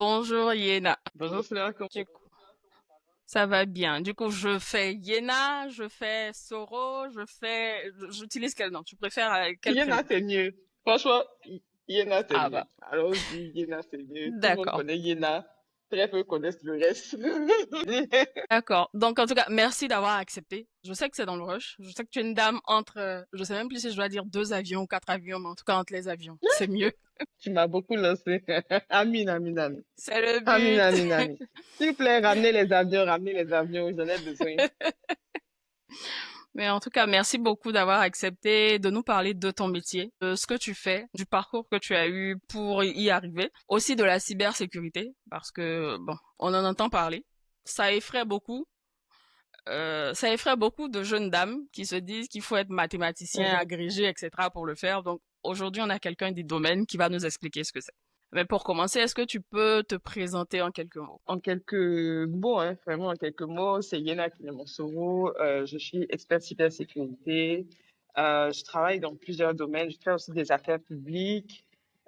Bonjour Yéna. Bonjour Fleur, Du coup, ça va bien. Du coup, je fais Yéna, je fais Soro, j'utilise quel nom? Tu préfères quel prénom? Yéna c'est mieux. Franchement, Yéna c'est Ah mieux. bah, Allons-y, Yéna c'est mieux. Tout le monde d'accord. connaît Yéna. Très peu connaissent le reste. D'accord. Donc, en tout cas, merci d'avoir accepté. Je sais que c'est dans le rush. Je sais que tu es une dame entre, je sais même plus si je dois dire deux avions ou quatre avions, mais en tout cas, entre les avions. C'est mieux. Tu m'as beaucoup lancé. Amine, Amine, Amine. C'est le Amine, but. Amine, Amine. S'il vous plaît, ramenez les avions, j'en ai besoin. Mais en tout cas, merci beaucoup d'avoir accepté de nous parler de ton métier, de ce que tu fais, du parcours que tu as eu pour y arriver, aussi de la cybersécurité, parce que, bon, on en entend parler. Ça effraie beaucoup de jeunes dames qui se disent qu'il faut être mathématicien, Mhm. agrégé, etc. pour le faire. Donc, aujourd'hui, on a quelqu'un du domaine qui va nous expliquer ce que c'est. Mais pour commencer, est-ce que tu peux te présenter en quelques mots? En quelques mots, hein, vraiment en quelques mots, c'est Yéna Kinemonsoro. Je suis expert cybersécurité. Je travaille dans plusieurs domaines. Je fais aussi des affaires publiques.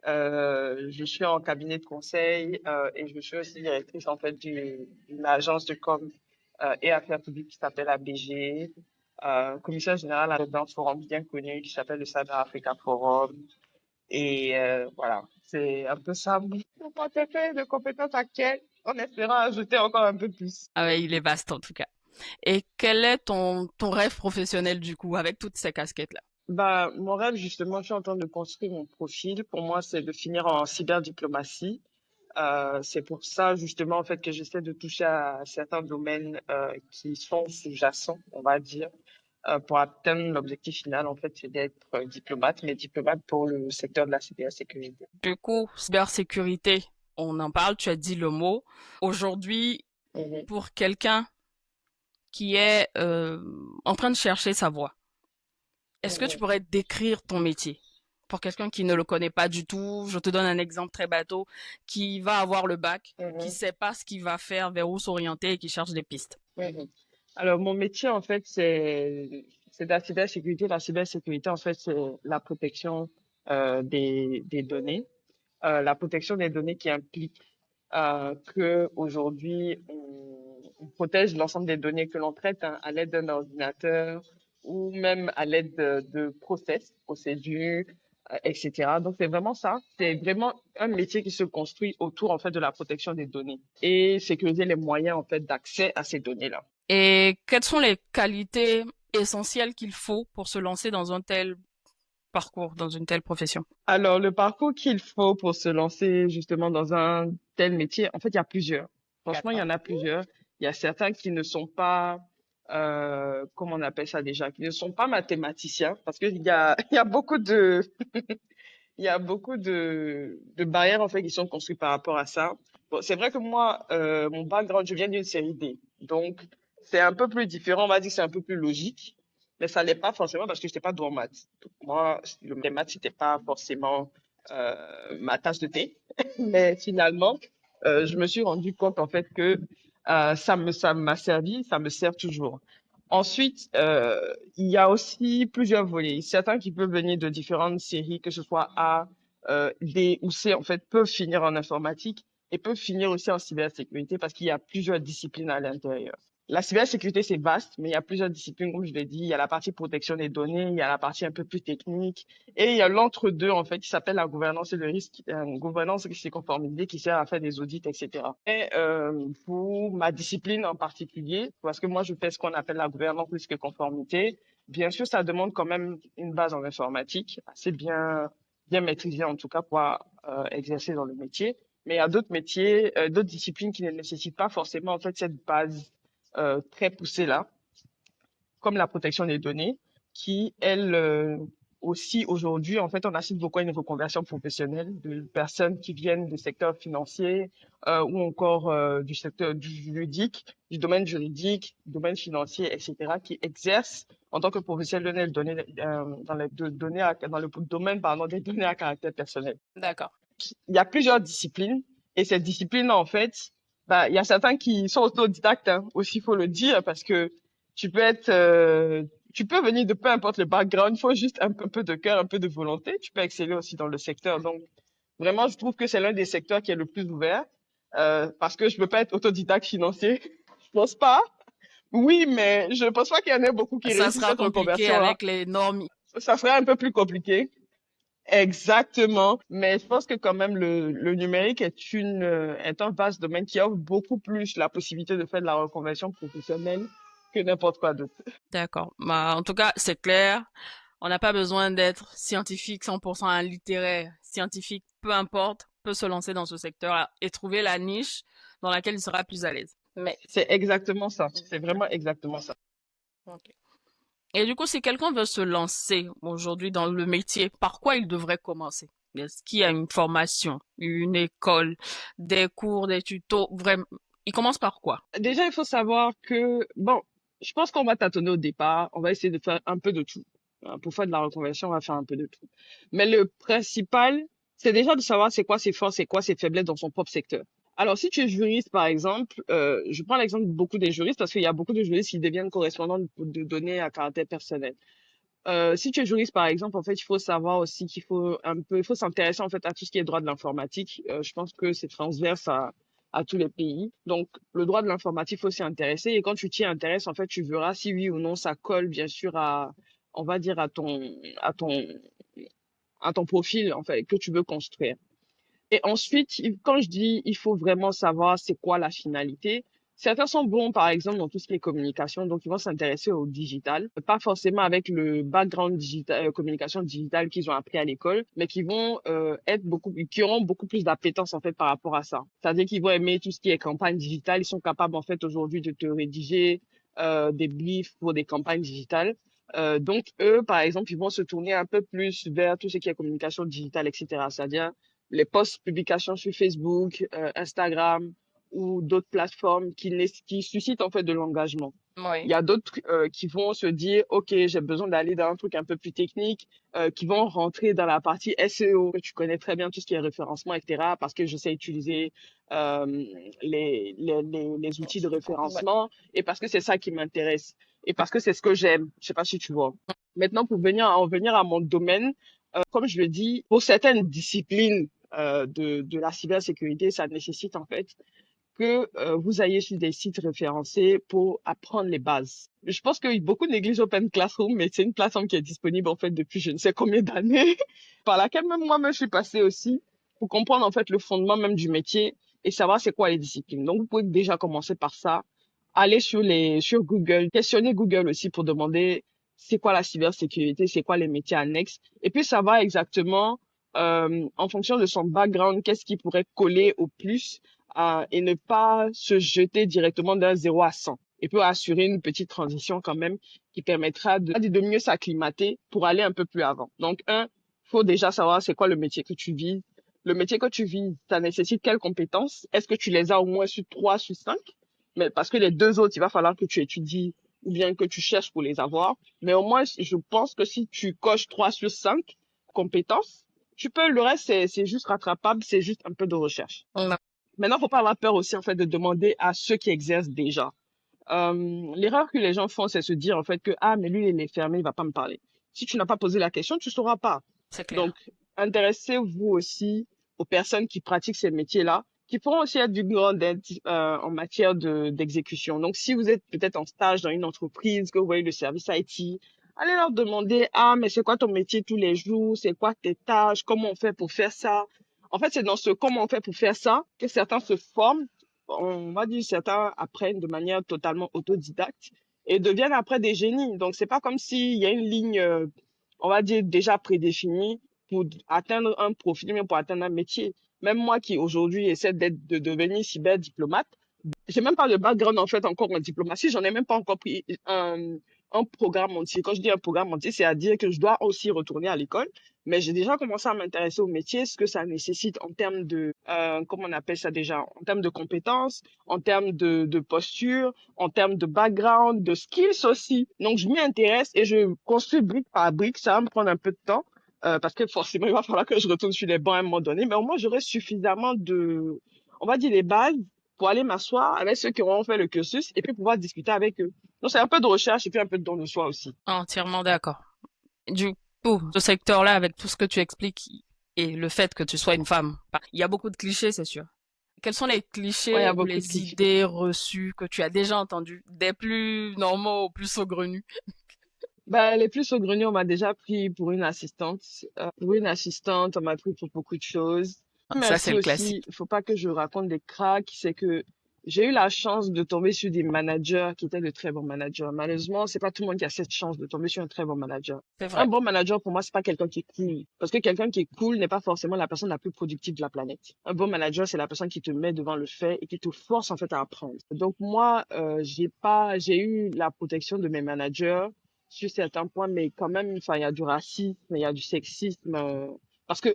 Je suis en cabinet de conseil et je suis aussi directrice en fait d'une agence de com et affaires publiques qui s'appelle ABG. Commissaire générale d'un forum bien connu qui s'appelle le Cyber Africa Forum. Et voilà, c'est un peu ça mon portefeuille de compétences actuelles, en espérant ajouter encore un peu plus. Ah ouais, il est vaste en tout cas. Et quel est ton rêve professionnel du coup, avec toutes ces casquettes-là? Bah, mon rêve, justement, je suis en train de construire mon profil. Pour moi, c'est de finir en cyberdiplomatie. C'est pour ça, justement, en fait, que j'essaie de toucher à certains domaines qui sont sous-jacents, on va dire, pour atteindre l'objectif final, en fait, c'est d'être diplomate, mais diplomate pour le secteur de la cybersécurité. Du coup, cybersécurité, on en parle, tu as dit le mot. Aujourd'hui, Mhm, pour quelqu'un qui est en train de chercher sa voie, est-ce que tu mhm, pourrais décrire ton métier? Pour quelqu'un qui ne le connaît pas du tout, je te donne un exemple très bateau, qui va avoir le bac, qui mhm, sait pas ce qu'il va faire, vers où s'orienter et qui cherche des pistes. mhm. Alors, mon métier, en fait, c'est de la cybersécurité. La cybersécurité, en fait, c'est la protection des données. La protection des données qui implique que aujourd'hui on protège l'ensemble des données que l'on traite hein, à l'aide d'un ordinateur ou même à l'aide de procédures, etc. Donc c'est vraiment ça. C'est vraiment un métier qui se construit autour en fait de la protection des données et sécuriser les moyens en fait d'accès à ces données-là. Et quelles sont les qualités essentielles qu'il faut pour se lancer dans un tel parcours, dans une telle profession? Alors, le parcours qu'il faut pour se lancer justement dans un tel métier, en fait, il y a plusieurs. Franchement, il y D'accord. en a plusieurs. Il y a certains qui ne sont pas, comment on appelle ça déjà, qui ne sont pas mathématiciens, parce il y a beaucoup il y a beaucoup de barrières en fait qui sont construites par rapport à ça. Bon, c'est vrai que moi, mon background, je viens d'une série D, donc c'est un peu plus différent. On va dire que c'est un peu plus logique, mais ça l'est pas forcément parce que je n'étais pas doué en maths. Donc, moi, les maths c'était pas forcément ma tasse de thé, mais finalement, je me suis rendu compte en fait que ça m'a servi, ça me sert toujours. Ensuite, il y a aussi plusieurs volets. Certains qui peuvent venir de différentes séries, que ce soit A, D ou C, en fait, peuvent finir en informatique et peuvent finir aussi en cybersécurité parce qu'il y a plusieurs disciplines à l'intérieur. La cybersécurité, c'est vaste, mais il y a plusieurs disciplines, comme je l'ai dit. Il y a la partie protection des données, il y a la partie un peu plus technique, et il y a l'entre-deux, en fait, qui s'appelle la gouvernance et le risque, gouvernance, risque et conformité, qui sert à faire des audits, etc. Et pour ma discipline en particulier, parce que moi, je fais ce qu'on appelle la gouvernance, risque et conformité, bien sûr, ça demande quand même une base en informatique, assez bien maîtrisée, en tout cas, pour exercer dans le métier. Mais il y a d'autres métiers, d'autres disciplines qui ne nécessitent pas forcément, en fait, cette base très poussée là, comme la protection des données, qui, elle, aussi aujourd'hui, en fait, on assiste beaucoup à une reconversion professionnelle de personnes qui viennent du secteur financier ou encore du secteur du juridique, du domaine financier, etc., qui exercent en tant que professionnels dans dans le domaine, pardon, des données à caractère personnel. D'accord. Il y a plusieurs disciplines et ces disciplines, en fait, bah, il y a certains qui sont autodidactes, hein, aussi, faut le dire, parce que tu peux être, tu peux venir de peu importe le background, il faut juste un peu de cœur, un peu de volonté. Tu peux exceller aussi dans le secteur. Donc, vraiment, je trouve que c'est l'un des secteurs qui est le plus ouvert. parce que je peux pas être autodidacte financier. Je pense pas. Oui, mais je pense pas qu'il y en ait beaucoup qui Ça réussissent sera cette compliqué reconversion-là. avec les normes. Ça serait un peu plus compliqué. Exactement. Mais je pense que quand même le numérique est un vaste domaine qui offre beaucoup plus la possibilité de faire de la reconversion professionnelle que n'importe quoi d'autre. D'accord. Bah, en tout cas, c'est clair. On n'a pas besoin d'être scientifique 100% un littéraire, scientifique, peu importe, peut se lancer dans ce secteur et trouver la niche dans laquelle il sera plus à l'aise. Mais, C'est exactement ça. C'est vraiment exactement ça. ok. Et du coup, si quelqu'un veut se lancer aujourd'hui dans le métier, par quoi il devrait commencer? Est-ce qu'il y a une formation, une école, des cours, des tutos? Vraiment, il commence par quoi? Déjà, il faut savoir que, bon, je pense qu'on va tâtonner au départ. On va essayer de faire un peu de tout. Pour faire de la reconversion, on va faire un peu de tout. Mais le principal, c'est déjà de savoir c'est quoi ses forces, c'est quoi ses faiblesses dans son propre secteur. Alors, si tu es juriste, par exemple, je prends l'exemple de beaucoup des juristes parce qu'il y a beaucoup de juristes qui deviennent correspondants de données à caractère personnel. Si tu es juriste, par exemple, en fait, il faut savoir aussi qu'il faut un peu, il faut s'intéresser en fait à tout ce qui est droit de l'informatique. Je pense que c'est transverse à tous les pays. Donc, le droit de l'informatique, il faut s'y intéresser. Et quand tu t'y intéresses, en fait, tu verras si oui ou non ça colle, bien sûr, on va dire, à ton profil, en fait, que tu veux construire. Et ensuite, quand je dis il faut vraiment savoir c'est quoi la finalité, certains sont bons, par exemple, dans tout ce qui est communication, donc ils vont s'intéresser au digital, pas forcément avec le background digital, communication digitale qu'ils ont appris à l'école, mais qui vont qui auront beaucoup plus d'appétence en fait par rapport à ça. C'est-à-dire qu'ils vont aimer tout ce qui est campagne digitale, ils sont capables en fait aujourd'hui de te rédiger des briefs pour des campagnes digitales. Donc eux, par exemple, ils vont se tourner un peu plus vers tout ce qui est communication digitale, etc. C'est-à-dire les posts publications sur Facebook, Instagram ou d'autres plateformes qui suscitent en fait de l'engagement. Il Oui. y a d'autres qui vont se dire, OK, j'ai besoin d'aller dans un truc un peu plus technique, qui vont rentrer dans la partie SEO, que tu connais très bien tout ce qui est référencement, etc., parce que je sais utiliser euh, les outils de Ouais. référencement et parce que c'est ça qui m'intéresse et parce que c'est ce que j'aime. Je sais pas si tu vois. Maintenant, en venir à mon domaine, comme je le dis, pour certaines disciplines de la cybersécurité, ça nécessite en fait que vous ayez sur des sites référencés pour apprendre les bases. Je pense que beaucoup négligent Open Classroom, mais c'est une plateforme qui est disponible en fait depuis je ne sais combien d'années, par laquelle même moi-même je suis passée aussi pour comprendre en fait le fondement même du métier et savoir c'est quoi les disciplines. Donc vous pouvez déjà commencer par ça, aller sur Google, questionner Google aussi pour demander c'est quoi la cybersécurité, c'est quoi les métiers annexes, et puis savoir exactement en fonction de son background qu'est-ce qui pourrait coller au plus et ne pas se jeter directement d'un 0 à 100. Et peut assurer une petite transition quand même qui permettra de mieux s'acclimater pour aller un peu plus avant. Donc, faut déjà savoir c'est quoi le métier que tu vis. Le métier que tu vis, ça nécessite quelles compétences? Est-ce que tu les as au moins sur 3, sur 5? Mais parce que les deux autres, il va falloir que tu étudies ou bien que tu cherches pour les avoir. Mais au moins, je pense que si tu coches 3 sur 5 compétences, le reste, c'est juste rattrapable, c'est juste un peu de recherche. Ouais. Maintenant, faut pas avoir peur aussi, en fait, de demander à ceux qui exercent déjà. L'erreur que les gens font, c'est se dire, en fait, que, ah, mais lui, il est fermé, il va pas me parler. Si tu n'as pas posé la question, tu sauras pas. C'est clair. Donc, intéressez-vous aussi aux personnes qui pratiquent ces métiers-là, qui pourront aussi être d'une grande aide, en matière d'exécution. Donc, si vous êtes peut-être en stage dans une entreprise, que vous voyez le service IT, allez leur demander, ah, mais c'est quoi ton métier tous les jours? C'est quoi tes tâches? Comment on fait pour faire ça? En fait, c'est dans ce comment on fait pour faire ça que certains se forment. On va dire certains apprennent de manière totalement autodidacte et deviennent après des génies. Donc, c'est pas comme s'il y a une ligne, on va dire, déjà prédéfinie pour atteindre un profil, mais pour atteindre un métier. Même moi qui aujourd'hui essaie de devenir cyberdiplomate, j'ai même pas de background en fait encore en diplomatie, j'en ai même pas encore pris un programme entier. Quand je dis un programme entier, c'est à dire que je dois aussi retourner à l'école, mais j'ai déjà commencé à m'intéresser au métier, ce que ça nécessite en termes comment on appelle ça déjà, en termes de compétences, en termes de posture, en termes de background, de skills aussi. Donc je m'y intéresse et je construis brique par brique, ça va me prendre un peu de temps. Parce que forcément, il va falloir que je retourne sur les bancs à un moment donné, mais au moins j'aurai suffisamment on va dire, les bases pour aller m'asseoir avec ceux qui auront fait le cursus et puis pouvoir discuter avec eux. Donc, c'est un peu de recherche et puis un peu de don de soi aussi. Entièrement d'accord. Du coup, ce secteur-là, avec tout ce que tu expliques et le fait que tu sois une femme, il y a beaucoup de clichés, c'est sûr. Quels sont les Ouais, il y clichés a ou beaucoup de les clichés. idées reçues que tu as déjà entendues, des plus normaux aux plus saugrenus? Bah, les plus saugrenus, on m'a déjà pris pour une assistante. Pour une assistante, on m'a pris pour beaucoup de choses. Ça, c'est Merci le aussi. classique. Faut pas que je raconte des cracks. C'est que j'ai eu la chance de tomber sur des managers qui étaient de très bons managers. Malheureusement, c'est pas tout le monde qui a cette chance de tomber sur un très bon manager. C'est Un vrai. bon manager, pour moi, c'est pas quelqu'un qui est cool. Parce que quelqu'un qui est cool n'est pas forcément la personne la plus productive de la planète. Un bon manager, c'est la personne qui te met devant le fait et qui te force, en fait, à apprendre. Donc, moi, j'ai eu la protection de mes managers sur certains points, mais quand même, enfin, il y a du racisme, il y a du sexisme, parce que,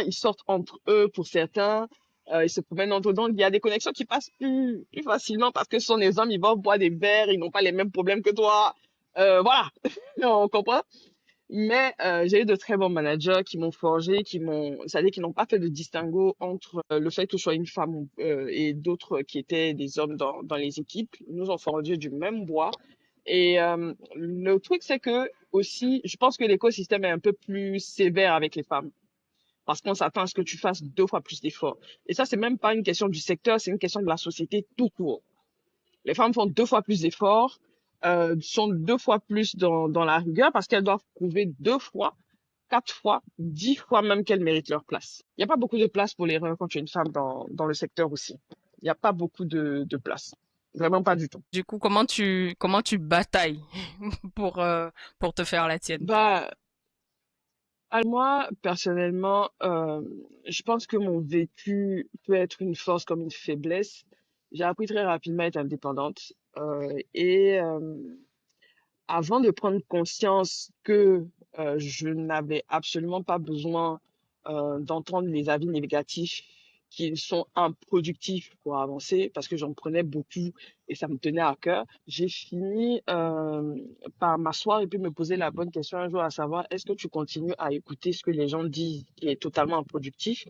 ils sortent entre eux pour certains, ils se promènent entre eux, donc il y a des connexions qui passent plus facilement parce que ce sont des hommes, ils vont boire des verres, ils n'ont pas les mêmes problèmes que toi, voilà, on comprend. Mais j'ai eu de très bons managers qui m'ont forgé, c'est-à-dire qui n'ont pas fait de distinguo entre le fait que je sois une femme et d'autres qui étaient des hommes dans les équipes. Ils nous ont forgé du même bois. Et le truc, c'est que aussi, je pense que l'écosystème est un peu plus sévère avec les femmes parce qu'on s'attend à ce que tu fasses 2 fois plus d'efforts. Et ça, c'est même pas une question du secteur, c'est une question de la société tout court. Les femmes font 2 fois plus d'efforts, sont 2 fois plus dans la rigueur parce qu'elles doivent prouver 2 fois, 4 fois, 10 fois même qu'elles méritent leur place. Il n'y a pas beaucoup de place pour l'erreur quand tu es une femme dans le secteur aussi. Il n'y a pas beaucoup de place. Vraiment pas du tout. Du coup, comment tu batailles pour te faire la tienne? Bah, moi, personnellement, je pense que mon vécu peut être une force comme une faiblesse. J'ai appris très rapidement à être indépendante. Et avant de prendre conscience que je n'avais absolument pas besoin d'entendre les avis négatifs qui sont improductifs pour avancer, parce que j'en prenais beaucoup et ça me tenait à cœur, j'ai fini par m'asseoir et puis me poser la bonne question un jour, à savoir, est-ce que tu continues à écouter ce que les gens disent qui est totalement improductif,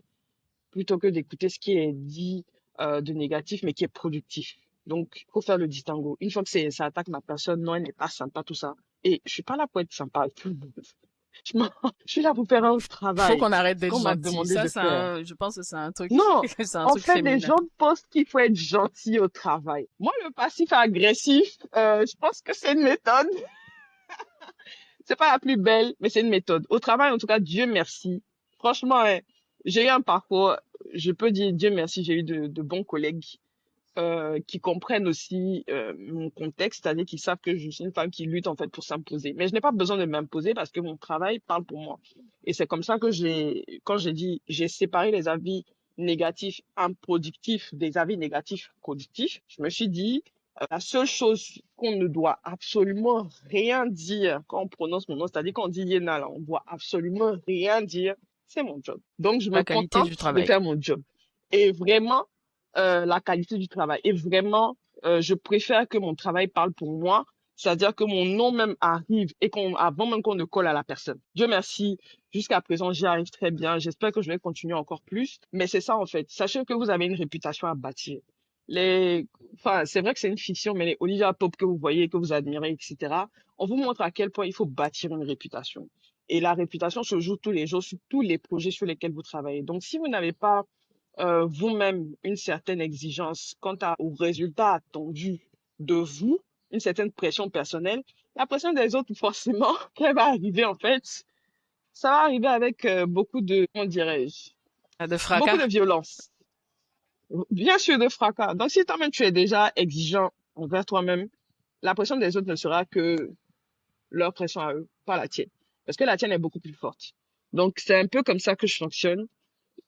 plutôt que d'écouter ce qui est dit de négatif, mais qui est productif. Donc, il faut faire le distinguo. Une fois que ça attaque ma personne, non, elle n'est pas sympa, tout ça. Et je suis pas là pour être sympa avec tout le monde. Je suis là pour faire un Faut travail, qu'on arrête ce d'être qu'on m'a gentil. demandé de faire. Je pense que c'est un truc, Non, c'est un en truc fait, les féminin. gens pensent qu'il faut être gentil au travail. Moi, le passif agressif, je pense que c'est une méthode. C'est pas la plus belle, mais c'est une méthode. Au travail, en tout cas, Dieu merci. Franchement, hein, j'ai eu un parcours, je peux dire Dieu merci, j'ai eu de bons collègues qui comprennent aussi mon contexte, c'est-à-dire qu'ils savent que je suis une femme qui lutte en fait pour s'imposer. Mais je n'ai pas besoin de m'imposer parce que mon travail parle pour moi. Et c'est comme ça que quand j'ai dit, j'ai séparé les avis négatifs improductifs des avis négatifs productifs, je me suis dit, la seule chose qu'on ne doit absolument rien dire quand on prononce mon nom, c'est-à-dire quand on dit Yéna, là, on doit absolument rien dire, c'est mon job. Donc, je me La qualité du contente de travail. faire mon job. Et vraiment, la qualité du travail. Et vraiment, je préfère que mon travail parle pour moi, c'est-à-dire que mon nom même arrive et avant même qu'on ne colle à la personne. Dieu merci, jusqu'à présent, j'y arrive très bien. J'espère que je vais continuer encore plus. Mais c'est ça, en fait. Sachez que vous avez une réputation à bâtir. Enfin, c'est vrai que c'est une fiction, mais les Olivia Pope que vous voyez, que vous admirez, etc., on vous montre à quel point il faut bâtir une réputation. Et la réputation se joue tous les jours sur tous les projets sur lesquels vous travaillez. Donc, si vous n'avez pas vous-même une certaine exigence au résultat attendu de vous, une certaine pression personnelle, la pression des autres, forcément, qu'elle va arriver en fait, ça va arriver avec beaucoup de, comment dirais-je, De beaucoup fracas. de violence, bien sûr de fracas. Donc si toi-même tu es déjà exigeant envers toi-même, la pression des autres ne sera que leur pression à eux, pas la tienne. Parce que la tienne est beaucoup plus forte. Donc c'est un peu comme ça que je fonctionne.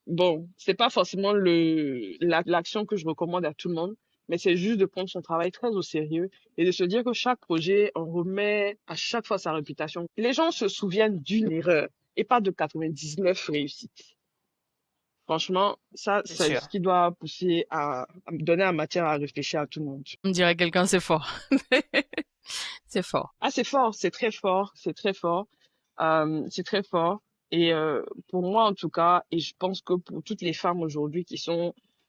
Bon, c'est pas forcément l'action que je recommande à tout le monde, mais c'est juste de prendre son travail très au sérieux et de se dire que chaque projet, on remet à chaque fois sa réputation. Les gens se souviennent d'une erreur et pas de 99 réussites. Franchement, ça, C'est c'est sûr. ce qui doit pousser à me donner la matière à réfléchir à tout le monde. On dirait quelqu'un, c'est fort. C'est fort. Ah, c'est fort, c'est très fort, c'est très fort. C'est très fort. Et pour moi, en tout cas, et je pense que pour toutes les femmes aujourd'hui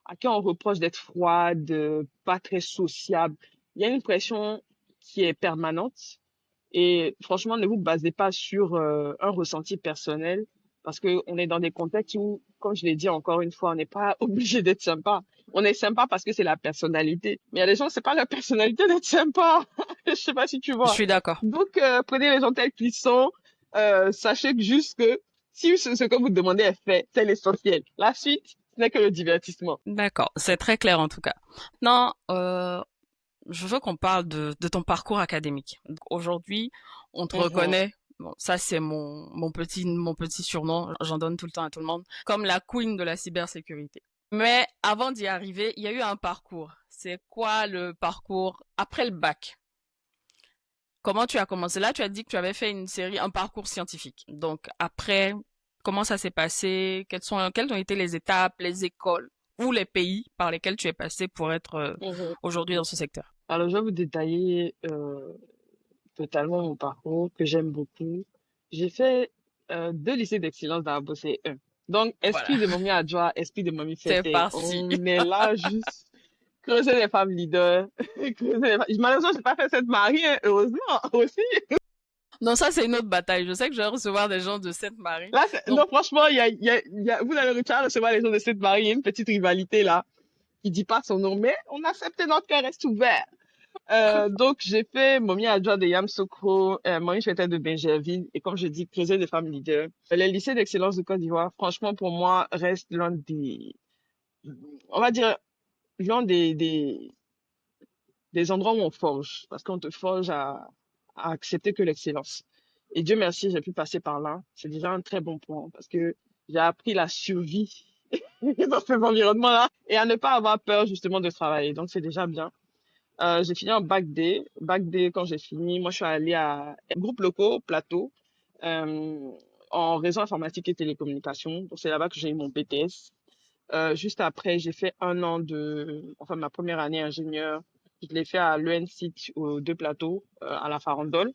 à qui on reproche d'être froides, pas très sociables, il y a une pression qui est permanente. Et franchement, ne vous basez pas sur un ressenti personnel parce que on est dans des contextes où, comme je l'ai dit encore une fois, on n'est pas obligé d'être sympa. On est sympa parce que c'est la personnalité. Mais il y a des gens, c'est pas la personnalité d'être sympa. Je sais pas si tu Je vois. suis d'accord. Donc, prenez les gens tels qu'ils sont. Sachez que juste que si ce que vous demandez est fait, c'est l'essentiel. La suite, ce n'est que le divertissement. D'accord. C'est très clair en tout cas. Non, je veux qu'on parle de ton parcours académique. Donc, aujourd'hui, on te Mhm, reconnaît. Bon, ça c'est mon petit surnom. J'en donne tout le temps à tout le monde. Comme la queen de la cybersécurité. Mais avant d'y arriver, il y a eu un parcours. C'est quoi le parcours après le bac? Comment tu as commencé? Là, tu as dit que tu avais fait une série, un parcours scientifique. Donc après, comment ça s'est passé? Quelles ont été les étapes, les écoles ou les pays par lesquels tu es passé pour être mhm. aujourd'hui dans ce secteur? Alors, je vais vous détailler totalement mon parcours que j'aime beaucoup. J'ai fait deux lycées d'excellence dans la Bossé 1. Donc, Voilà, esprit de momie adjoie, esprit de momie c'est fêtée. parti. On est là juste creuser les femmes leaders. Malheureusement, j'ai pas fait cette marie, hein, heureusement aussi. Non, ça c'est une autre bataille. Je sais que je vais recevoir des gens de Sainte-Marie. Là, Donc, non, franchement, vous allez recevoir les gens de cette marie. Il y a une petite rivalité là qui dit pas son nom, mais on accepte notre cœur reste ouvert. Donc, j'ai fait Momie adjoint de Yamoussoukro, Momie fêtée de Bingerville, et comme je dis, creuser des femmes leaders. Les lycées d'excellence de Côte d'Ivoire, franchement, pour moi, reste l'un des, on va dire, l'un des endroits où on forge, parce qu'on te forge à accepter que l'excellence. Et Dieu merci, j'ai pu passer par là. C'est déjà un très bon point, parce que j'ai appris la survie dans ces environnements-là, et à ne pas avoir peur, justement, de travailler. Donc, c'est déjà bien. J'ai fini en bac D. Bac D, quand j'ai fini, moi, je suis allée à groupe locaux, Plateau, euh, en réseau informatique et télécommunications. Donc, c'est là-bas que j'ai eu mon BTS. Juste après, j'ai fait un an enfin, ma première année ingénieur. Je l'ai fait à l'ENSIT de Plateau, à la Farandole,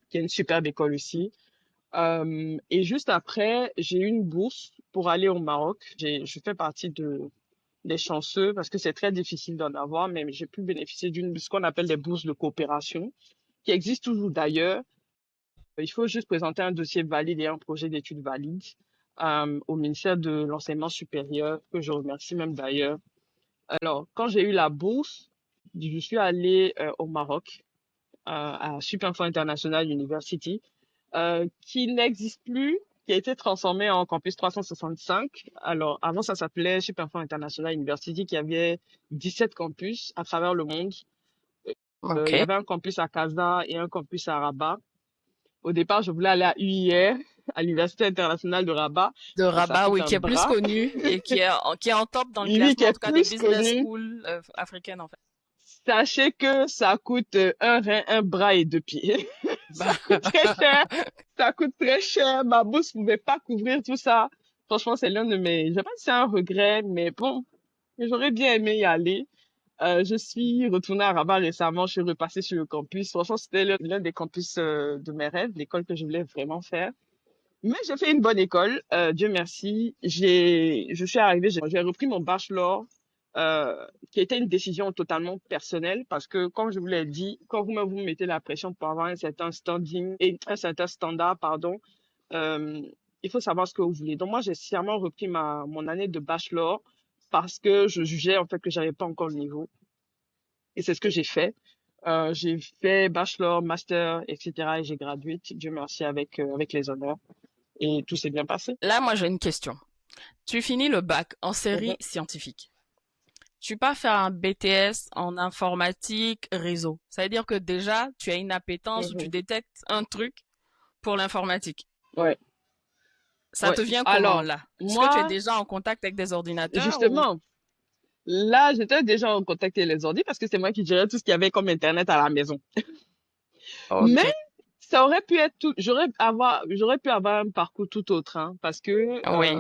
qui est une superbe école aussi. Et juste après, j'ai eu une bourse pour aller au Maroc. Je fais partie des chanceux parce que c'est très difficile d'en avoir, mais j'ai pu bénéficier ce qu'on appelle des bourses de coopération, qui existent toujours d'ailleurs. Il faut juste présenter un dossier valide et un projet d'études valide au ministère de l'Enseignement supérieur, que je remercie même d'ailleurs. Alors, quand j'ai eu la bourse, je suis allée au Maroc, à Supinfo International University, qui n'existe plus, qui a été transformé en Campus 365. Alors, avant, ça s'appelait Supinfo International University, qui avait 17 campus à travers le monde. Il y ok. avait un campus à Casa et un campus à Rabat. Au départ, je voulais aller à UIR, à l'Université internationale de Rabat, De mais ça Rabat, coûte oui, un qui est plus bras. connu et qui est en top dans le Lui qui classement, en est tout cas des plus business connu, schools africaines, en fait. sachez que ça coûte un rein, un bras et deux pieds. Ça Bah, coûte très cher. Ça coûte très cher. Ma bourse ne pouvait pas couvrir tout ça. Franchement, c'est l'un de mes, je sais pas si c'est un regret, mais bon, j'aurais bien aimé y aller. Je suis retournée à Rabat récemment. Je suis repassée sur le campus. Franchement, c'était l'un des campus de mes rêves, l'école que je voulais vraiment faire. Mais j'ai fait une bonne école, Dieu merci. Je suis arrivée, j'ai repris mon bachelor, qui était une décision totalement personnelle parce que, comme je vous l'ai dit, quand vous-même vous mettez la pression pour avoir un certain standing et un certain standard, pardon, euh, il faut savoir ce que vous voulez. Donc moi, j'ai sciemment repris mon année de bachelor parce que je jugeais en fait que j'avais pas encore le niveau. Et c'est ce que j'ai fait. J'ai fait bachelor, master, etc. Et j'ai gradué, Dieu merci, avec les honneurs. Et tout s'est bien passé. là, moi, j'ai une question. Tu finis le bac en Mhm, série scientifique. Tu pars faire un BTS en informatique réseau. Ça veut dire que déjà, tu as une appétence ou tu mhm. détectes un truc pour l'informatique. Ouais, Ça ouais. te vient comment Alors, là? Est-ce que tu es moi, déjà en contact avec des ordinateurs ou... justement, là, j'étais déjà en contact avec les ordi parce que c'est moi qui gérais tout ce qu'il y avait comme Internet à la maison. Mais Ok. ça aurait pu être tout, j'aurais pu avoir un parcours tout autre, hein, parce que Oui.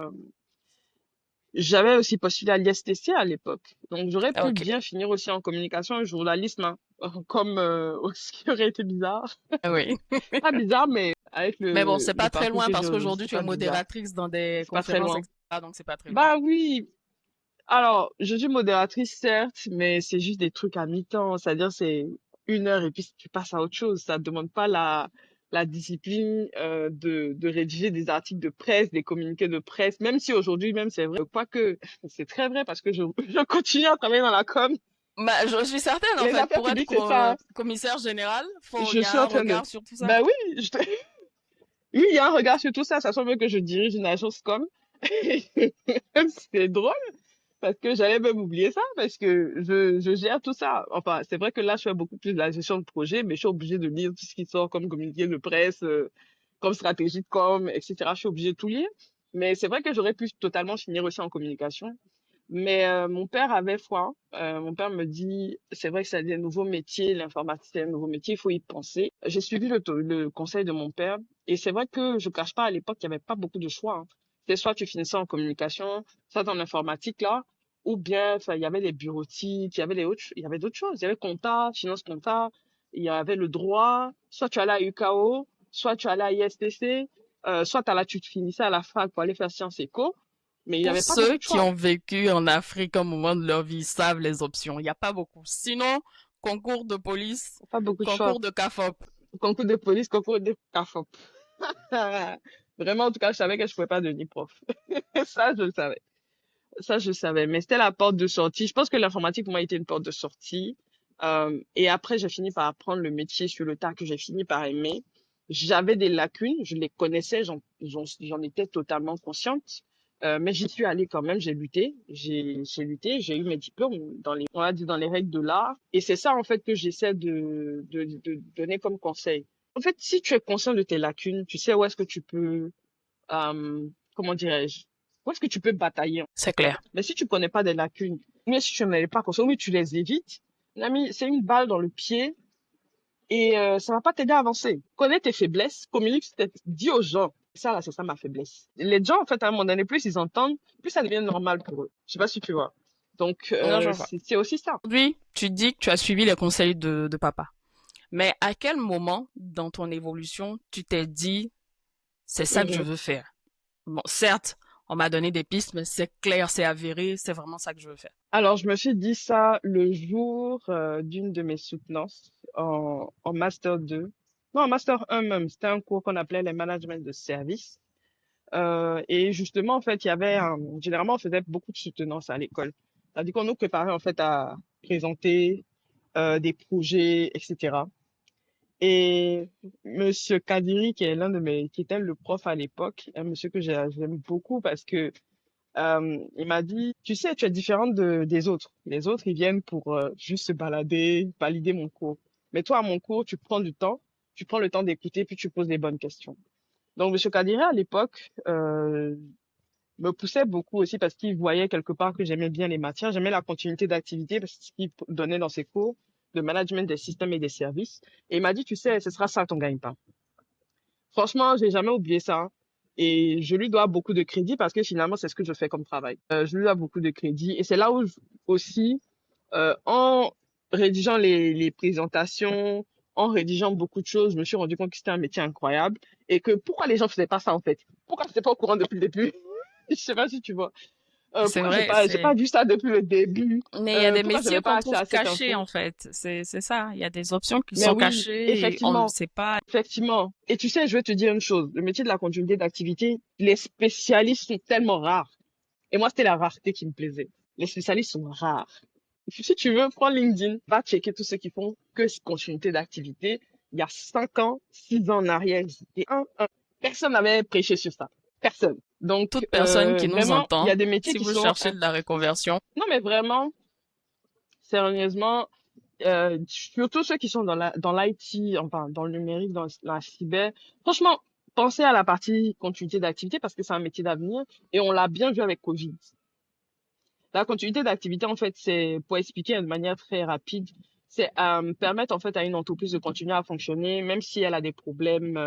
j'avais aussi postulé à l'ISTC à l'époque. Donc, j'aurais pu Ok. bien finir aussi en communication et journalisme, hein, comme ce qui aurait été bizarre. Oui. Pas bizarre, mais avec Mais bon, c'est le pas très parcours loin que j'ai parce aujourd'hui, qu'aujourd'hui, c'est tu es pas bizarre. modératrice dans des C'est pas très conférences, loin. etc. Donc, c'est pas très loin. Bah oui, alors, je suis modératrice, certes, mais c'est juste des trucs à mi-temps. C'est-à-dire, c'est 1 heure et puis tu passes à autre chose. Ça ne demande pas la discipline de rédiger des articles de presse, des communiqués de presse, même si aujourd'hui même c'est vrai, quoique c'est très vrai parce que je, je continue à travailler dans la com. Bah, je suis certaine, en Les fait, affaires pour être publiques, c'est ça, hein. commissaire général, il Je y suis a en un train de... regard sur tout ça. Bah oui, oui, il y a un regard sur tout ça. Ça semble que je dirige une agence com. C'est drôle parce que j'allais même oublier ça parce que je gère tout ça. Enfin, c'est vrai que là, je fais beaucoup plus de la gestion de projet, mais je suis obligée de lire tout ce qui sort comme communiqué de presse, comme stratégie de com, etc. Je suis obligée de tout lire. Mais c'est vrai que j'aurais pu totalement finir aussi en communication. Mais mon père avait foi. Mon père me dit, c'est vrai que c'est un nouveau métier, l'informatique c'est un nouveau métier, il faut y penser. J'ai suivi le conseil de mon père et c'est vrai que je cache pas, à l'époque, il n'y avait pas beaucoup de choix, hein. C'est soit tu finissais en communication, soit en informatique là, ou bien enfin, il y avait les bureautiques, il y avait d'autres choses. Il y avait compta, finance compta, il y avait le droit, soit tu allais à UKO, soit tu allais à ISTC, soit tu finissais à la fac pour aller faire sciences éco, mais il n'y Pour avait pas beaucoup ceux de qui choix. ont vécu en Afrique un moment de leur vie, savent les options. Il n'y a pas beaucoup. Sinon, concours de police, Pas beaucoup de choix. concours de CAFOP. Concours de police, concours de CAFOP. Vraiment, en tout cas, je savais que je pouvais pas devenir prof. Ça, je le savais. Ça, je savais. Mais c'était la porte de sortie. Je pense que l'informatique, pour moi, était une porte de sortie. Et après, j'ai fini par apprendre le métier sur le tas que j'ai fini par aimer. J'avais des lacunes, je les connaissais, j'en étais totalement consciente. Mais j'y suis allée quand même, j'ai lutté, j'ai eu mes diplômes dans les, on a dit dans les règles de l'art. Et c'est ça, en fait, que j'essaie de donner comme conseil. En fait, si tu es conscient de tes lacunes, tu sais où est-ce que tu peux, comment dirais-je, où est-ce que tu peux batailler. C'est clair. Mais si tu connais pas des lacunes, mais si tu n'en es pas conscient, oui, tu les évites, mon ami, c'est une balle dans le pied et ça va pas t'aider à avancer. Connais tes faiblesses, communique, dis aux gens. Ça, là, c'est ça ma faiblesse. Les gens, en fait, à un moment donné, plus ils entendent, plus ça devient normal pour eux. Je sais pas si tu vois. Donc, Non, je vois. c'est aussi ça. Aujourd'hui, tu dis que tu as suivi les conseils de papa. Mais à quel moment dans ton évolution tu t'es dit, c'est ça que je Mhm. veux faire? Bon, certes, on m'a donné des pistes, mais c'est clair, c'est avéré, c'est vraiment ça que je veux faire. Alors, je me suis dit ça le jour d'une de mes soutenances en Master 2. Non, en Master 1 même. C'était un cours qu'on appelait les management de service. Et justement, en fait, généralement, on faisait beaucoup de soutenance à l'école. C'est-à-dire qu'on nous préparait, en fait, à présenter des projets, etc. Et Monsieur Kadiri, qui est qui était le prof à l'époque, un monsieur que j'aime beaucoup parce que il m'a dit, tu sais, tu es différente des autres. Les autres, ils viennent pour juste se balader, valider mon cours. Mais toi, à mon cours, tu prends le temps d'écouter, puis tu poses les bonnes questions. Donc, Monsieur Kadiri, à l'époque, me poussait beaucoup aussi parce qu'il voyait quelque part que j'aimais bien les matières, j'aimais la continuité d'activité parce que ce qu'il donnait dans ses cours de management des systèmes et des services. Et il m'a dit, tu sais, ce sera ça ton gagne-pain. Franchement, j'ai jamais oublié ça, hein. Et je lui dois beaucoup de crédit parce que finalement, c'est ce que je fais comme travail. Je lui dois beaucoup de crédit. Et c'est là où aussi, en rédigeant les présentations, en rédigeant beaucoup de choses, je me suis rendu compte que c'était un métier incroyable et que pourquoi les gens faisaient pas ça en fait? Pourquoi j'étais pas au courant depuis le début? Je sais pas si tu vois. C'est Pourquoi vrai, j'ai pas vu ça depuis le début? mais il y a des Pourquoi métiers j'avais pas qu'on accès trouve à cette cachés, info? en fait. C'est ça. Il y a des options qui Mais sont oui, cachées et on ne effectivement, sait pas. effectivement. Et tu sais, je vais te dire une chose. Le métier de la continuité d'activité, les spécialistes sont tellement rares. Et moi, c'était la rareté qui me plaisait. Les spécialistes sont rares. Si tu veux, prends LinkedIn, va checker tous ceux qui font que continuité d'activité. Il y a 5 ans, 6 ans en arrière, j'étais un. Personne n'avait prêché sur ça. Personne. Donc, Toute personne qui nous vraiment, il y entend, a des métiers si qui vous sont... cherchez de la reconversion, Non, mais vraiment, sérieusement, surtout ceux qui sont dans l'IT, enfin, dans le numérique, dans la cyber. Franchement, pensez à la partie continuité d'activité parce que c'est un métier d'avenir et on l'a bien vu avec Covid. La continuité d'activité, en fait, c'est, pour expliquer de manière très rapide, c'est permettre en fait à une entreprise de continuer à fonctionner, même si elle a des problèmes,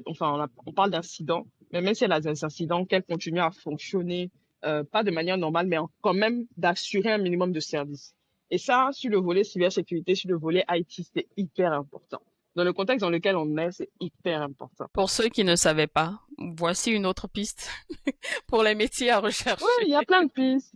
enfin, on parle d'incidents, mais même si elle a des incidents, qu'elle continue à fonctionner, pas de manière normale, mais quand même d'assurer un minimum de service. Et ça, sur le volet cybersécurité, sur le volet IT, c'est hyper important. Dans le contexte dans lequel on est, c'est hyper important. pour ceux qui ne savaient pas, voici une autre piste pour les métiers à Ouais, rechercher. il y a plein de pistes.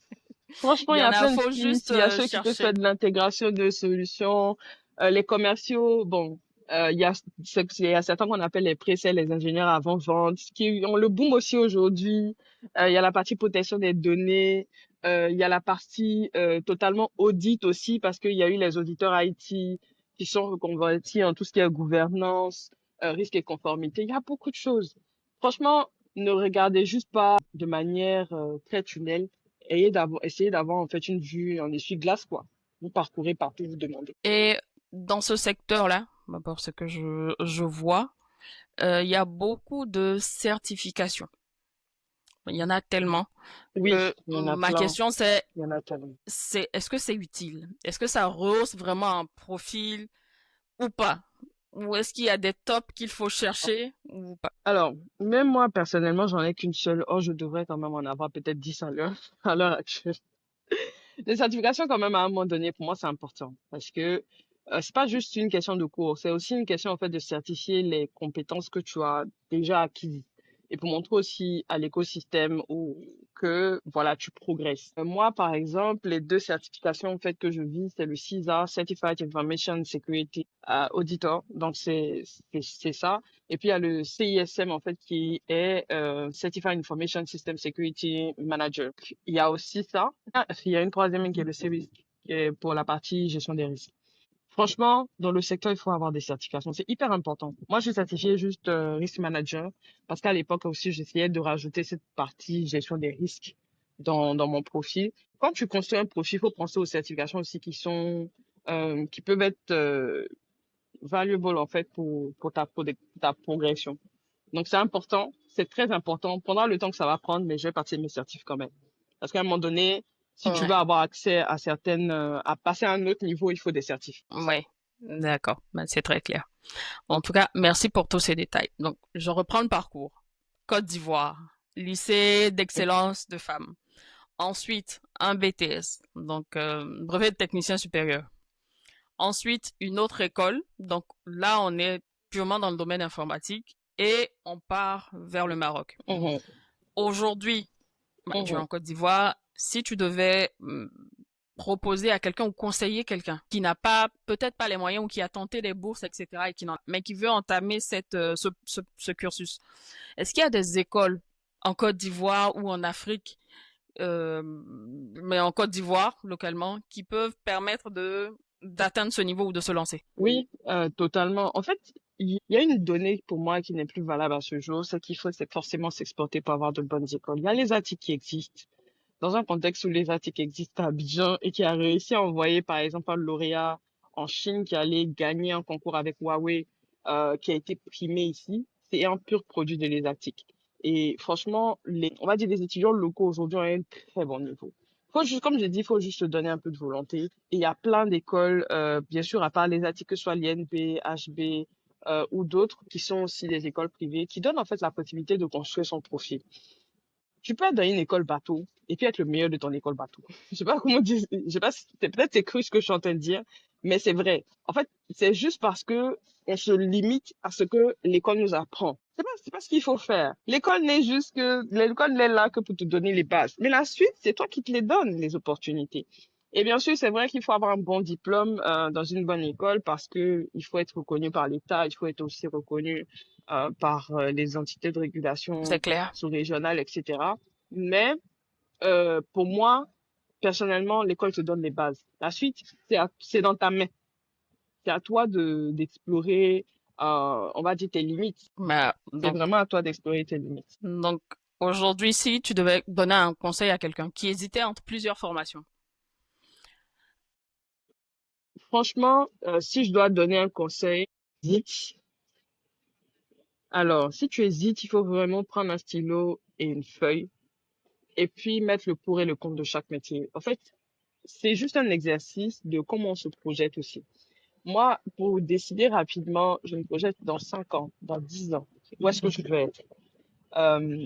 Franchement, Il il y y en a a, plein de faut pistes. juste Il y a ceux qui peuvent faire chercher. de l'intégration de solutions, les commerciaux. Bon, Il y a certains qu'on appelle les pré-sales, les ingénieurs avant-vente, qui ont le boom aussi aujourd'hui. Il y a la partie protection des données. Il y a la partie totalement audit aussi, parce qu'il y a eu les auditeurs IT qui sont reconvertis en tout ce qui est gouvernance, risque et conformité. Il y a beaucoup de choses. Franchement, ne regardez juste pas de manière très tunnel. Essayez d'avoir en fait une vue en essuie-glace, quoi. Vous parcourez partout, vous demandez. Et dans ce secteur-là, bah, parce que je vois, il y a beaucoup de certifications. Il y en a tellement Oui, que il y en a ma plein. question Il y en a tellement. est-ce que c'est utile? Est-ce que ça rehausse vraiment un profil ou pas? Ou est-ce qu'il y a des tops qu'il faut chercher ou pas? Alors, même moi, personnellement, j'en ai qu'une seule. Or, je devrais quand même en avoir peut-être 10 à l'heure actuelle. Les certifications, quand même, à un moment donné, pour moi, c'est important. Parce que c'est pas juste une question de cours, c'est aussi une question, en fait, de certifier les compétences que tu as déjà acquises. Et pour montrer aussi à l'écosystème que, voilà, tu progresses. Moi, par exemple, les deux certifications, en fait, que je vis, c'est le CISA, Certified Information Security Auditor. Donc, c'est ça. Et puis, il y a le CISM, en fait, qui est Certified Information System Security Manager. Il y a aussi ça. Ah, il y a une troisième qui est le CRISC, qui est pour la partie gestion des risques. Franchement, dans le secteur, il faut avoir des certifications. C'est hyper important. Moi, je suis certifiée juste Risk Manager parce qu'à l'époque aussi, j'essayais de rajouter cette partie gestion des risques dans mon profil. Quand tu construis un profil, il faut penser aux certifications aussi qui peuvent être valuable en fait pour ta progression. Donc, c'est important, c'est très important. Pendant le temps que ça va prendre, mais je vais passer mes certifs quand même. Parce qu'à un moment donné, si tu veux Ouais, avoir accès à à passer à un autre niveau, il faut des certifs. ouais, d'accord, ben, c'est très clair. En tout cas, merci pour tous ces détails. Donc, je reprends le parcours. Côte d'Ivoire, lycée d'excellence de femmes. Ensuite, un BTS, donc brevet de technicien supérieur. Ensuite, une autre école. Donc là, on est purement dans le domaine informatique et on part vers le Maroc. Mhm, Aujourd'hui, bah, tu es mhm. en Côte d'Ivoire. Si tu devais proposer à quelqu'un ou conseiller quelqu'un qui n'a pas, peut-être pas les moyens ou qui a tenté des bourses, etc., mais qui veut entamer ce cursus, est-ce qu'il y a des écoles en Côte d'Ivoire ou en Afrique, mais en Côte d'Ivoire localement, qui peuvent permettre de d'atteindre ce niveau ou de se lancer? Oui, totalement. En fait, il y a une donnée pour moi qui n'est plus valable à ce jour, c'est qu'il faut forcément s'exporter pour avoir de bonnes écoles. Il y a les ATIC qui existent. Dans un contexte où les ATIC existent à Abidjan et qui a réussi à envoyer, par exemple, un lauréat en Chine qui allait gagner un concours avec Huawei, qui a été primé ici, c'est un pur produit de les ATIC. Et franchement, on va dire les étudiants locaux aujourd'hui ont un très bon niveau. Faut juste, comme j'ai dit, il faut juste se donner un peu de volonté. Et il y a plein d'écoles, bien sûr, à part les ATIC, que ce soit l'INP, HB, ou d'autres, qui sont aussi des écoles privées, qui donnent en fait la possibilité de construire son profil. Tu peux être dans une école bateau et puis être le meilleur de ton école bateau. Je sais pas comment dire, je sais pas si peut-être c'est cru ce que je suis en train de dire, mais c'est vrai. En fait, c'est juste parce que on se limite à ce que l'école nous apprend. C'est pas ce qu'il faut faire. L'école n'est là que pour te donner les bases. Mais la suite, c'est toi qui te les donnes, les opportunités. Et bien sûr, c'est vrai qu'il faut avoir un bon diplôme dans une bonne école parce que il faut être reconnu par l'État, il faut être aussi reconnu par les entités de C'est régulation clair. sous-régionales, etc. Mais pour moi, personnellement, l'école te donne les bases. La suite, c'est dans ta main. C'est à toi d'explorer, on va dire, tes limites. Bah, C'est vraiment à toi d'explorer tes limites. donc aujourd'hui, si tu devais donner un conseil à quelqu'un qui hésitait entre plusieurs formations, Franchement, si je dois donner un conseil, hésite. Alors, si tu hésites, il faut vraiment prendre un stylo et une feuille et puis mettre le pour et le contre de chaque métier. En fait, c'est juste un exercice de comment on se projette aussi. Moi, pour décider rapidement, je me projette dans 5 ans, dans 10 ans. Où est-ce que je veux être?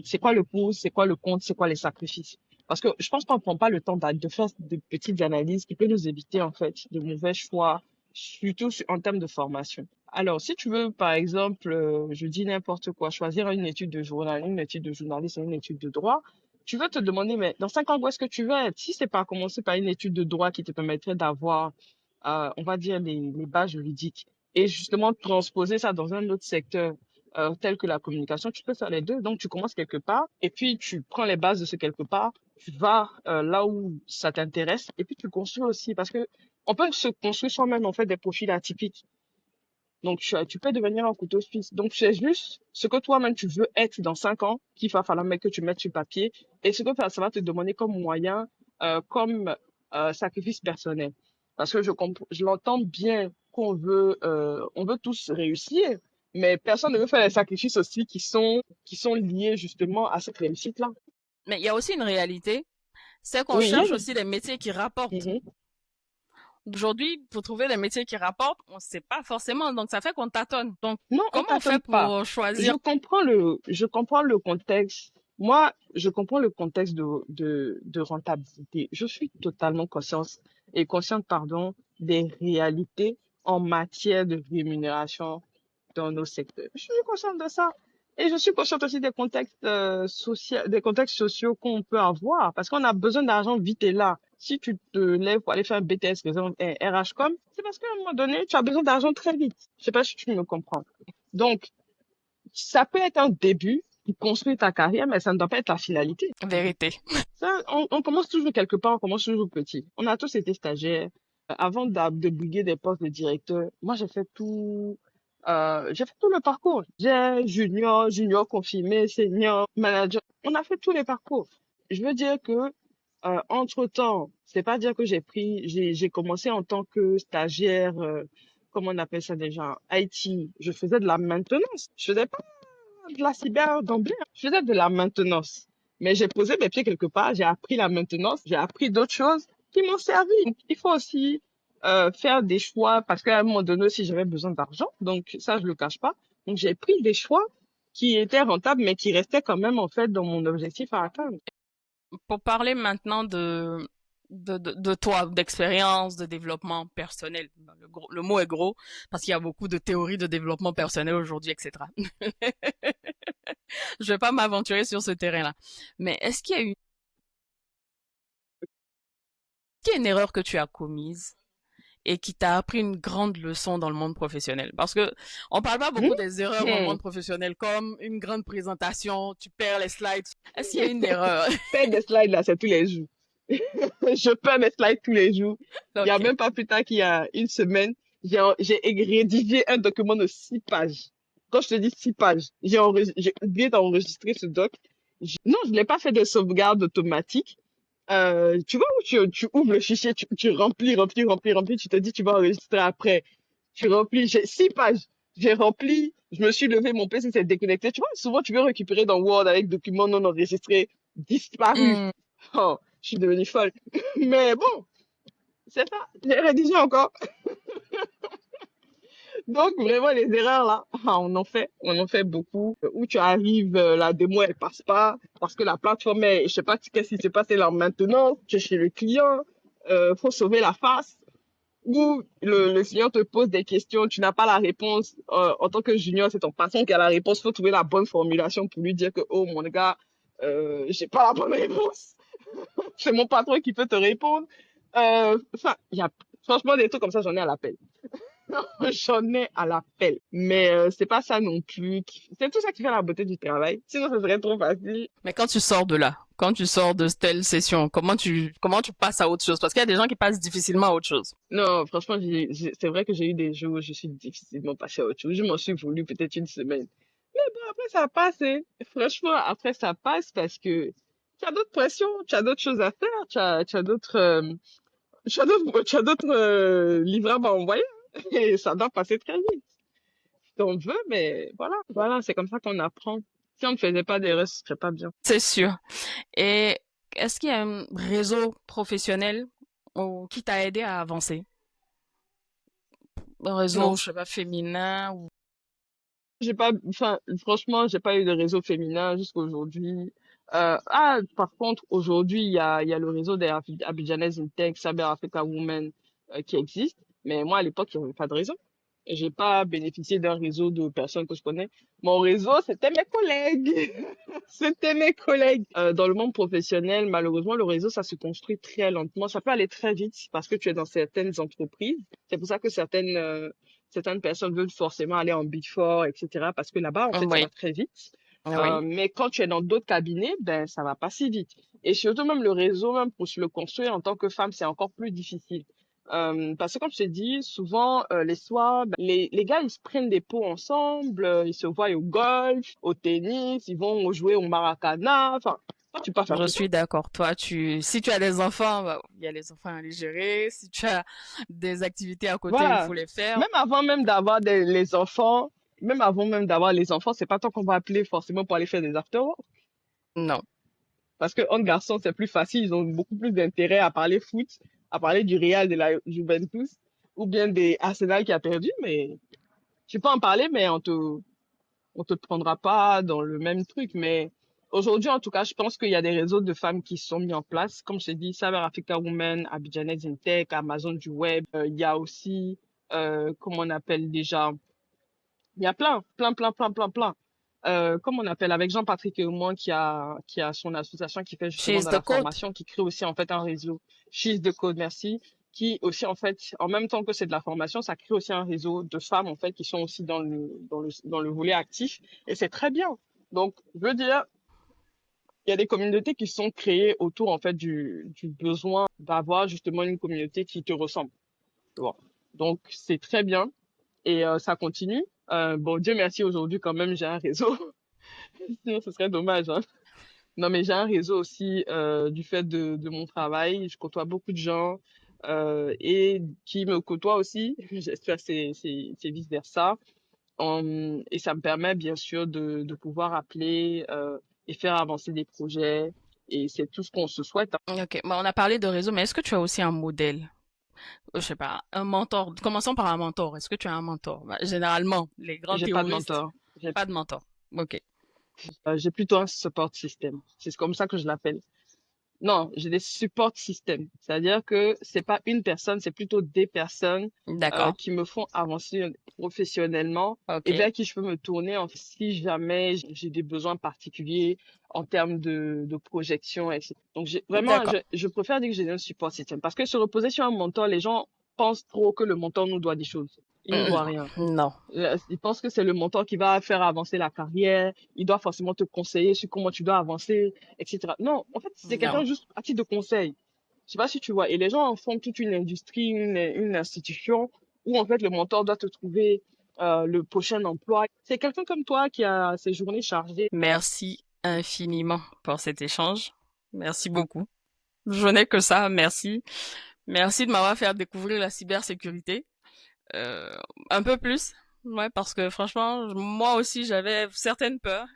C'est quoi le pour, c'est quoi le contre, c'est quoi les sacrifices? Parce que je pense qu'on prend pas le temps de faire de petites analyses qui peuvent nous éviter, en fait, de mauvais choix, surtout en termes de formation. Alors, si tu veux, par exemple, je dis n'importe quoi, choisir une étude de journal, une étude de journalisme, une étude de droit, tu veux te demander, mais dans 5 ans, où est-ce que tu veux être? Si c'est pas commencer par une étude de droit qui te permettrait d'avoir, on va dire, les bases juridiques, et justement transposer ça dans un autre secteur tel que la communication, tu peux faire les deux. Donc, tu commences quelque part et puis tu prends les bases de ce quelque part, tu vas là où ça t'intéresse et puis tu construis aussi parce que on peut se construire soi-même en fait des profils atypiques. Donc, tu peux devenir un couteau suisse. Donc, c'est juste ce que toi-même tu veux être dans 5 ans qu'il va falloir que tu mettes sur papier et ce que ça va te demander comme moyen, comme sacrifice personnel. Parce que je l'entends bien on veut tous réussir, mais personne ne veut faire les sacrifices aussi qui sont liés justement à cette réussite-là. Mais il y a aussi une réalité, c'est qu'on Oui. cherche aussi des métiers qui rapportent. Mhm. Aujourd'hui, pour trouver des métiers qui rapportent, on ne sait pas forcément, donc ça fait qu'on tâtonne. Donc, Non, on comment on fait t'attend pas. pour choisir? Je comprends le contexte. Moi, je comprends le contexte de rentabilité. Je suis totalement consciente, pardon, des réalités en matière de rémunération dans nos secteurs. Je suis consciente de ça. Et je suis consciente aussi des contextes sociaux qu'on peut avoir parce qu'on a besoin d'argent vite et là. Si tu te lèves pour aller faire un BTS, par exemple, un RH-Com, c'est parce qu'à un moment donné, tu as besoin d'argent très vite. Je sais pas si tu me comprends. Donc, ça peut être un début pour construire ta carrière, mais ça ne doit pas être la finalité. Vérité. Ça, on commence toujours quelque part, on commence toujours petit. On a tous été stagiaires. Avant de briguer des postes de directeur, moi, j'ai fait tout le parcours. J'ai junior confirmé, senior, manager. On a fait tous les parcours. Je veux dire que, entre-temps, c'est pas dire que j'ai commencé en tant que stagiaire, comment on appelle ça déjà, IT. Je faisais de la maintenance. Je faisais pas de la cyber d'emblée. Je faisais de la maintenance. Mais j'ai posé mes pieds quelque part, j'ai appris la maintenance, j'ai appris d'autres choses qui m'ont servi. Donc, il faut aussi faire des choix parce qu'à un moment donné aussi, j'avais besoin d'argent. Donc, ça, je le cache pas. Donc, j'ai pris des choix qui étaient rentables, mais qui restaient quand même, en fait, dans mon objectif à atteindre. Pour parler maintenant de toi, d'expérience, de développement personnel. Le mot est gros parce qu'il y a beaucoup de théories de développement personnel aujourd'hui, etc. Je vais pas m'aventurer sur ce terrain-là. Mais qu'il y a une erreur que tu as commise et qui t'a appris une grande leçon dans le monde professionnel? Parce que on parle pas beaucoup des erreurs dans le Hmm. monde professionnel comme une grande présentation, tu perds les slides. Est-ce qu'il y a une erreur? Faire des slides, là, c'est tous les jours. Je perds mes slides tous les jours. Il y a Ok. même pas plus tard qu'il y a une semaine, j'ai rédigé un document de 6 pages. Quand je te dis 6 pages, j'ai oublié d'enregistrer ce doc. Non, je n'ai pas fait de sauvegarde automatique. Tu vois où tu ouvres le fichier, tu remplis, tu te dis tu vas enregistrer après. Tu remplis, j'ai 6 pages. J'ai rempli, je me suis levé, mon PC s'est déconnecté. Tu vois, souvent tu veux récupérer dans Word avec documents non enregistrés, disparus. Hmm. Oh, je suis devenue folle. Mais bon, c'est ça. J'ai rédigé encore. Donc, vraiment, les erreurs, là, on en fait beaucoup. Où tu arrives, la démo, elle passe pas, parce que la plateforme je sais pas qu'est-ce qui s'est passé là maintenant, tu es chez le client, faut sauver la face, ou le client te pose des questions, tu n'as pas la réponse, en tant que junior, c'est ton patron qui a la réponse, faut trouver la bonne formulation pour lui dire que, oh, mon gars, j'ai pas la bonne réponse. C'est mon patron qui peut te répondre. Enfin, franchement, des trucs comme ça, j'en ai à l'appel. J'en ai à l'appel. Mais c'est pas ça non plus. C'est tout ça qui fait la beauté du travail. Sinon, ça serait trop facile. Mais quand tu sors de là, quand tu sors de telle session, comment tu passes à autre chose? Parce qu'il y a des gens qui passent difficilement à autre chose. Non, franchement, c'est vrai que j'ai eu des jours où je suis difficilement passée à autre chose. Je m'en suis voulu peut-être une semaine. Mais bon, après, ça passe, hein. Franchement, après, ça passe parce que tu as d'autres pressions, tu as d'autres choses à faire, tu as d'autres livrables à envoyer. Et ça doit passer très vite. Si on veut, mais voilà, c'est comme ça qu'on apprend. Si on ne faisait pas d'erreurs, ce serait pas bien. C'est sûr. Et est-ce qu'il y a un réseau professionnel qui t'a aidé à avancer? Un réseau, Non, je sais pas, féminin ou... enfin, franchement, j'ai pas eu de réseau féminin jusqu'à aujourd'hui. Par contre, aujourd'hui, il y a le réseau des Abidjanaises Intech, Cyber Africa Women, qui existe. Mais moi, à l'époque, il n'y avait pas de réseau. J'ai pas bénéficié d'un réseau de personnes que je connais. Mon réseau, c'était mes collègues. C'était mes collègues. Dans le monde professionnel, malheureusement, le réseau, ça se construit très lentement. Ça peut aller très vite parce que tu es dans certaines entreprises. C'est pour ça que certaines personnes veulent forcément aller en Big Four, etc. parce que là-bas, en fait, ça va Oui, très vite. oui. Mais quand tu es dans d'autres cabinets, ben, ça va pas si vite. Et surtout, même le réseau, même pour se le construire en tant que femme, c'est encore plus difficile. Parce que comme je t'ai dit, souvent, les soirs, ben, les gars, ils se prennent des pots ensemble, ils se voient au golf, au tennis, ils vont jouer au maracana. Enfin, toi, tu peux pas faire Je tout ça. suis d'accord. Toi, si tu as des enfants, bah, il y a les enfants à les gérer. Si tu as des activités à côté, il Voilà. faut les faire. Même avant même d'avoir les enfants, même avant même d'avoir les enfants, c'est pas tant qu'on va appeler forcément pour aller faire des after. Non. Parce que entre garçons, c'est plus facile, ils ont beaucoup plus d'intérêt à parler foot, à parler du Real de la Juventus, ou bien des Arsenal qui a perdu, mais tu peux en parler, mais on te prendra pas dans le même truc. Mais aujourd'hui, en tout cas, je pense qu'il y a des réseaux de femmes qui sont mis en place. Comme je t'ai dit, Cyber Africa Women, Abidjanet Tech, Amazon du Web. Il y a aussi, comment on appelle déjà, il y a plein. Comme on appelle avec Jean-Patrick et moi qui a son association qui fait justement She's dans the la code. formation, qui crée aussi en fait un réseau. She's de Code, merci. Qui aussi en fait, en même temps que c'est de la formation, ça crée aussi un réseau de femmes en fait qui sont aussi dans le volet actif et c'est très bien. Donc, je veux dire, il y a des communautés qui sont créées autour en fait du besoin d'avoir justement une communauté qui te ressemble. Tu vois. Donc, c'est très bien et ça continue. Bon, Dieu merci, aujourd'hui, quand même, j'ai un réseau. Sinon, ce serait dommage, hein. Non, mais j'ai un réseau aussi du fait de mon travail. Je côtoie beaucoup de gens et qui me côtoient aussi. J'espère que c'est vice-versa. Et ça me permet, bien sûr, de pouvoir appeler et faire avancer des projets. Et c'est tout ce qu'on se souhaite, hein. Ok. Bon, on a parlé de réseau, mais est-ce que tu as aussi un modèle? Je sais pas, un mentor. Commençons par un mentor. Est-ce que tu as un mentor? Bah, généralement, les grands J'ai pas de terroristes, mentor. pas de mentor. Ok. J'ai plutôt un support system. C'est comme ça que je l'appelle. Non, j'ai des support systems. C'est-à-dire que c'est pas une personne, c'est plutôt des personnes D'accord. qui me font avancer professionnellement et Ok. vers qui je peux me tourner si jamais j'ai des besoins particuliers en termes de projection, etc. Donc vraiment, D'accord. je préfère dire que j'ai un support système parce que se reposer sur un mentor, les gens pensent trop que le mentor nous doit des choses. Il nous doit rien. Non. Ils pensent que c'est le mentor qui va faire avancer la carrière, il doit forcément te conseiller sur comment tu dois avancer, etc. Non, en fait, c'est quelqu'un Non. juste à titre de conseil. Je sais pas si tu vois. Et les gens en font toute une industrie, une institution où en fait le mentor doit te trouver le prochain emploi. C'est quelqu'un comme toi qui a ses journées chargées. Merci infiniment pour cet échange. Merci beaucoup. Je n'ai que ça. Merci. Merci de m'avoir fait découvrir la cybersécurité. Euh, un peu plus. Ouais, parce que franchement, moi aussi, j'avais certaines peurs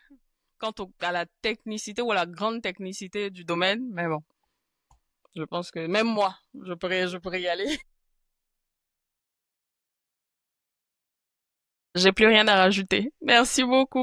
à la technicité ou à la grande technicité du domaine. Mais bon, je pense que même moi, je pourrais y aller. J'ai plus rien à rajouter. Merci beaucoup.